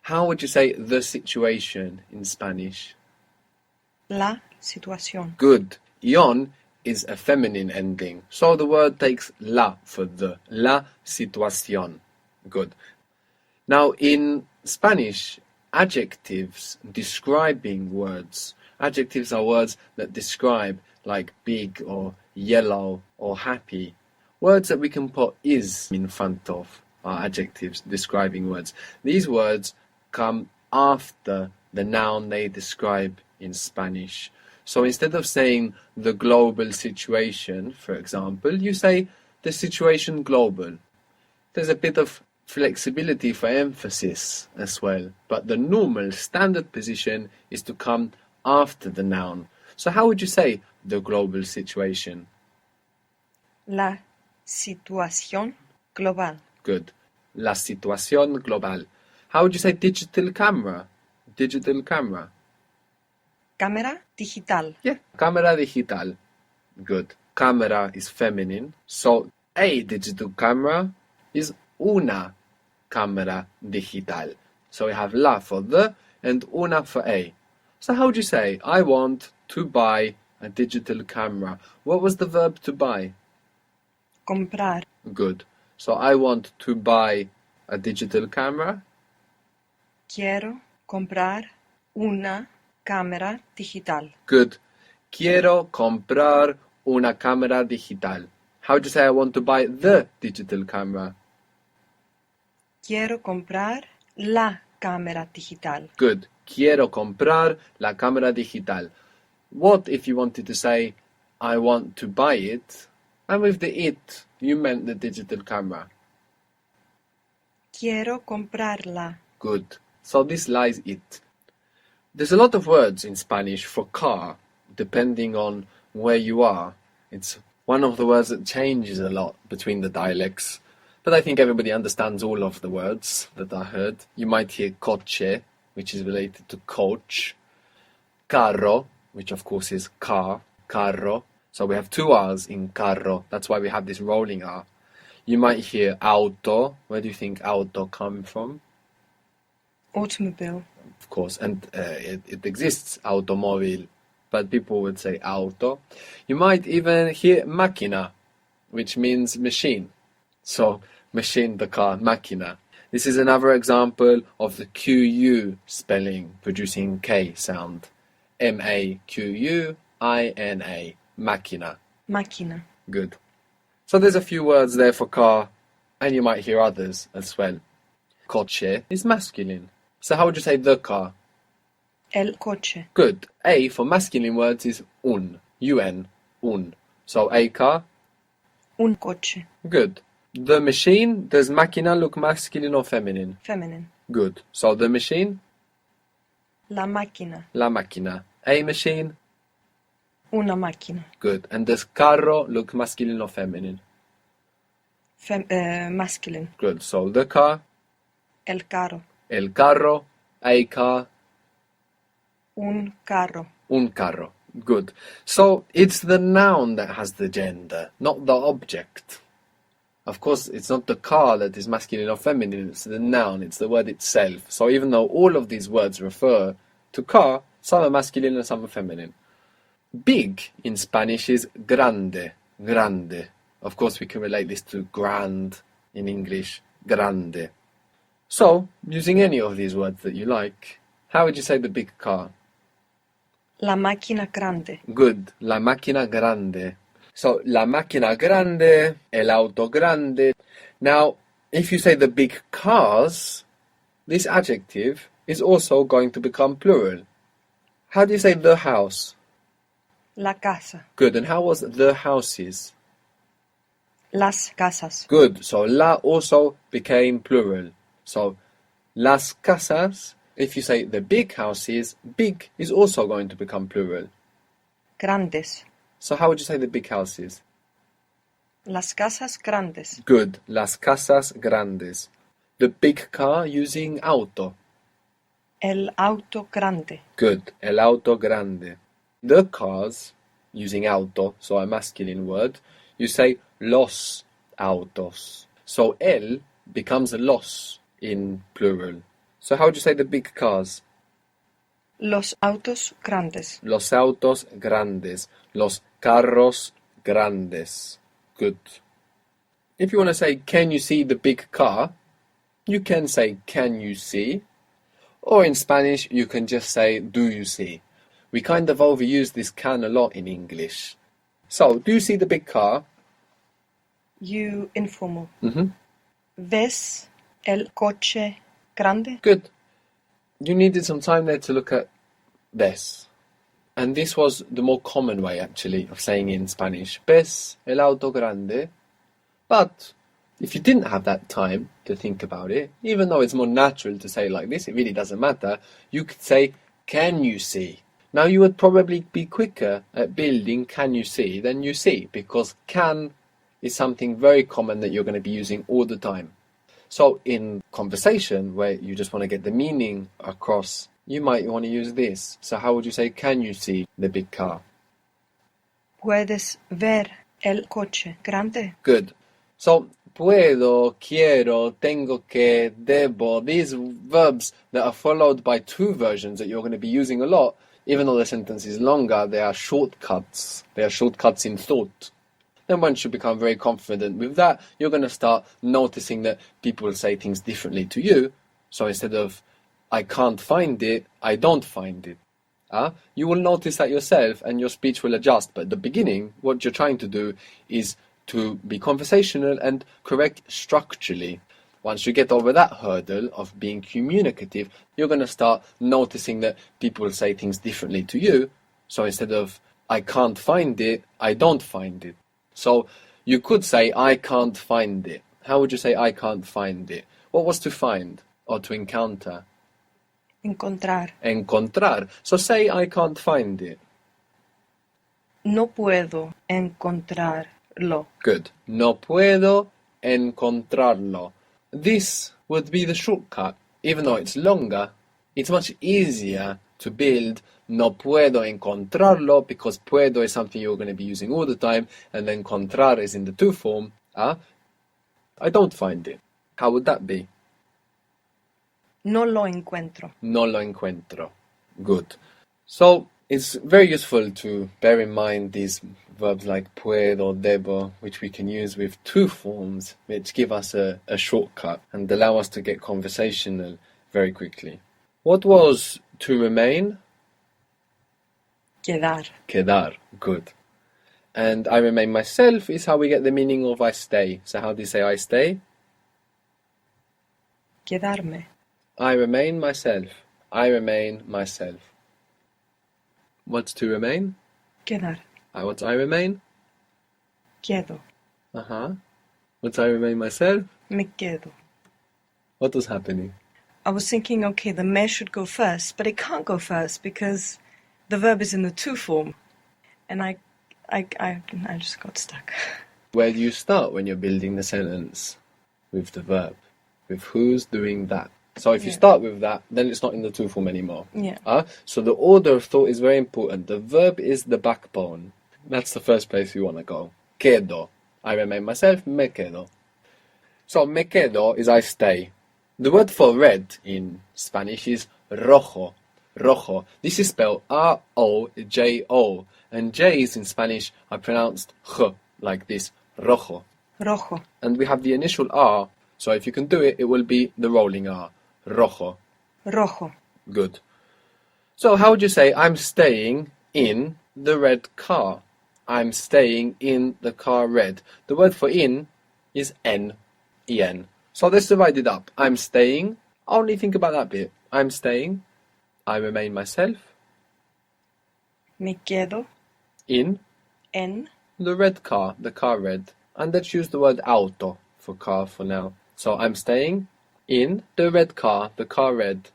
How would you say the situation in Spanish? La situación. Good. Ion is a feminine ending, so the word takes la for the. La situación. Good. Now, in Spanish, adjectives describing words. Adjectives are words that describe, like big or yellow or happy. Words that we can put is in front of are adjectives describing words. These words come after the noun they describe in Spanish. So instead of saying the global situation, for example, you say the situation global. There's a bit of flexibility for emphasis as well, but the normal standard position is to come after the noun. So how would you say the global situation? La situación global. Good. La situación global. How would you say digital camera? Digital camera. Cámara digital. Yeah, cámara digital. Good. Camera is feminine, so a digital camera is una cámara digital. So we have la for the and una for a. So how would you say, I want to buy a digital camera? What was the verb to buy? Comprar. Good. So I want to buy a digital camera. Quiero comprar una cámara digital. Good. Quiero comprar una cámara digital. How would you say I want to buy the digital camera? Quiero comprar la cámara digital. Good. Quiero comprar la cámara digital. What if you wanted to say, I want to buy it, and with the it, you meant the digital camera? Quiero comprarla. Good. So this lies it. There's a lot of words in Spanish for car, depending on where you are. It's one of the words that changes a lot between the dialects. But I think everybody understands all of the words that are heard. You might hear coche, which is related to coach. Carro, which of course is car. Carro. So we have two R's in carro. That's why we have this rolling R. You might hear auto. Where do you think auto come from? Automobile. Of course, and it exists, automobile, but people would say auto. You might even hear máquina, which means machine. So, machine, the car, máquina. This is another example of the QU spelling, producing K sound. M-A-Q-U-I-N-A, máquina. Máquina. Good. So there's a few words there for car, and you might hear others as well. Coche is masculine. So how would you say the car? El coche. Good. A for masculine words is un. Un. Un. So a car? Un coche. Good. The machine, does máquina look masculine or feminine? Feminine. Good. So the machine? La máquina. La máquina. A machine? Una máquina. Good. And does carro look masculine or feminine? Masculine. Good. So the car? El carro. El carro. A car. Un carro. Un carro. Good. So it's the noun that has the gender, not the object. Of course, it's not the car that is masculine or feminine, it's the noun, it's the word itself. So even though all of these words refer to car, some are masculine and some are feminine. Big in Spanish is grande. Grande. Of course, we can relate this to grand in English. Grande. So, using any of these words that you like, how would you say the big car? La máquina grande. Good. La máquina grande. So, la máquina grande, el auto grande. Now, if you say the big cars, this adjective is also going to become plural. How do you say the house? La casa. Good. And how was the houses? Las casas. Good. So, la also became plural. So, las casas, if you say the big houses, big is also going to become plural. Grandes. So how would you say the big houses? Las casas grandes. Good. Las casas grandes. The big car using auto. El auto grande. Good. El auto grande. The cars using auto, so a masculine word, you say los autos. So el becomes los in plural. So how would you say the big cars? Los autos grandes. Los autos grandes. Los carros grandes. Good. If you want to say, can you see the big car? You can say, can you see? Or in Spanish, you can just say, do you see? We kind of overuse this can a lot in English. So, do you see the big car? You informal. Mm-hmm. ¿Ves el coche grande? Good. You needed some time there to look at ves. And this was the more common way, actually, of saying it in Spanish. Ves el auto grande? But if you didn't have that time to think about it, even though it's more natural to say it like this, it really doesn't matter, you could say, can you see? Now you would probably be quicker at building can you see than you see, because can is something very common that you're going to be using all the time. So in conversation, where you just want to get the meaning across, you might want to use this. So how would you say, can you see the big car? ¿Puedes ver el coche grande? Good. So, puedo, quiero, tengo que, debo, these verbs that are followed by two versions that you're going to be using a lot, even though the sentence is longer, they are shortcuts. They are shortcuts in thought. Then once you become very confident with that, you're going to start noticing that people say things differently to you. So instead of, I can't find it, I don't find it. You will notice that yourself and your speech will adjust. But at the beginning, what you're trying to do is to be conversational and correct structurally. Once you get over that hurdle of being communicative, you're going to start noticing that people say things differently to you. So instead of, I can't find it, I don't find it. So you could say, I can't find it. How would you say, I can't find it? What was to find or to encounter? Encontrar. Encontrar. So say, I can't find it. No puedo encontrarlo. Good. No puedo encontrarlo. This would be the shortcut. Even though it's longer, it's much easier to build no puedo encontrarlo, because puedo is something you're going to be using all the time, and then encontrar is in the to form. I don't find it. How would that be? No lo encuentro. No lo encuentro. Good. So it's very useful to bear in mind these verbs like puedo, debo, which we can use with two forms, which give us a shortcut and allow us to get conversational very quickly. What was to remain? Quedar. Quedar. Good. And I remain myself is how we get the meaning of I stay. So how do you say I stay? Quedarme. I remain myself. I remain myself. What's to remain? Quedar. What's I remain? Quedo. What's I remain myself? Me quedo. What was happening? I was thinking, okay, the me should go first, but it can't go first because the verb is in the to form. And I just got stuck. Where do you start when you're building the sentence? With the verb. With who's doing that. So if you start with that, then it's not in the to form anymore. Yeah. So the order of thought is very important. The verb is the backbone. That's the first place you want to go. Quedo. I remain myself, me quedo. So me quedo is I stay. The word for red in Spanish is rojo. Rojo. This is spelled R-O-J-O. And J's in Spanish are pronounced J, like this. Rojo. Rojo. And we have the initial R. So if you can do it, it will be the rolling R. Rojo. Rojo. Good. So how would you say, I'm staying in the red car? I'm staying in the car red. The word for in is en. So let's divide it up. I'm staying. Only think about that bit. I'm staying. I remain myself. Me quedo. In. En. The red car. The car red. And let's use the word auto for car for now. So I'm staying in the red car. The car red.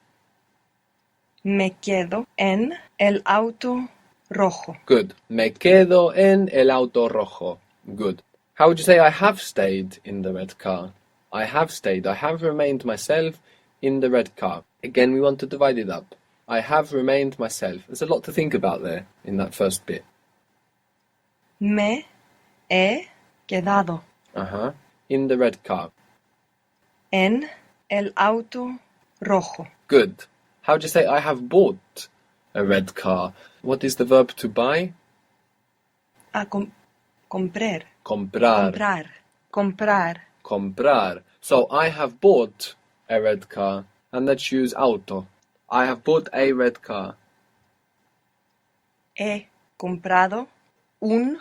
Me quedo en el auto rojo. Good. Me quedo en el auto rojo. Good. How would you say I have stayed in the red car? I have stayed. I have remained myself in the red car. Again, we want to divide it up. I have remained myself. There's a lot to think about there in that first bit. Me he quedado. In the red car. En el auto rojo. Good. How do you say I have bought a red car? What is the verb to buy? Comprar. Comprar. Comprar. Comprar. So I have bought a red car. And let's use auto. I have bought a red car. He comprado un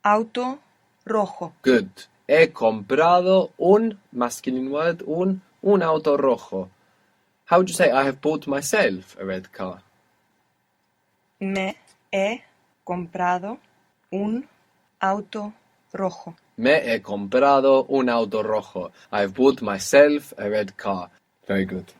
auto rojo. Good. He comprado un, masculine word, un auto rojo. How would you say I have bought myself a red car? Me he comprado un auto rojo. Me he comprado un auto rojo. I have bought myself a red car. Very good.